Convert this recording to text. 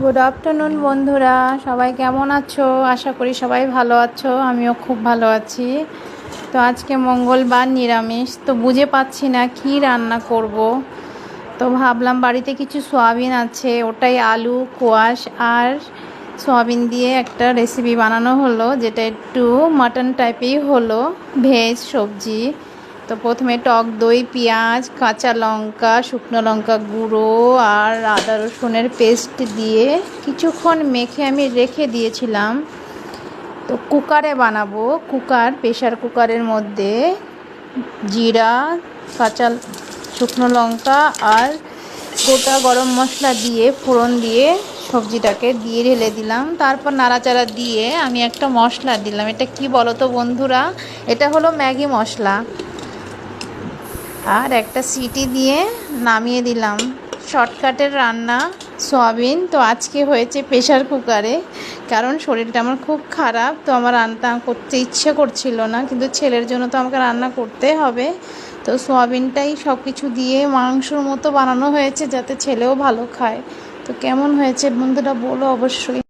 Good afternoon বন্ধুরা, সবাই কেমন আছো? আশা করি সবাই ভালো আছো। আমিও খুব ভালো আছি। তো আজকে মঙ্গলবার, নিরামিষ। তো বুঝে পাচ্ছি না কি রান্না করব। তো ভাবলাম বাড়িতে কিছু সয়াবিন আছে, ওটাই আলু কোয়াশ আর সয়াবিন দিয়ে একটা রেসিপি বানানো হলো, যেটা একটু মাটন টাইপেই হলো, ভেজ সবজি। তো প্রথমে টক দই, পেঁয়াজ, কাঁচা লঙ্কা, শুকনো লঙ্কা গুঁড়ো আর আদা রসুনের পেস্ট দিয়ে কিছুক্ষণ মেখে আমি রেখে দিয়েছিলাম। তো কুকারে বানাবো। প্রেশার কুকারের মধ্যে জিরা, কাঁচা শুকনো লঙ্কা আর গোটা গরম মশলা দিয়ে ফোড়ন দিয়ে সবজিটাকে দিয়ে ঢেলে দিলাম। তারপর নাড়াচাড়া দিয়ে আমি একটা মশলা দিলাম। এটা কি বলো তো বন্ধুরা? এটা হলো ম্যাগি মশলা। আর একটা সিটি দিয়ে নামিয়ে দিলাম। শর্টকাটের রান্না সয়াবিন। তো আজকে হয়েছে প্রেশার কুকারে, কারণ শরীরটা আমার খুব খারাপ। তো আমার রান্না করতে ইচ্ছে করছিল না, কিন্তু ছেলের জন্য তো আমাকে রান্না করতে হবে। তো সয়াবিনটাই সব কিছু দিয়ে মাংসর মতো বানানো হয়েছে, যাতে ছেলেও ভালো খায়। তো কেমন হয়েছে বন্ধুরা বলো অবশ্যই।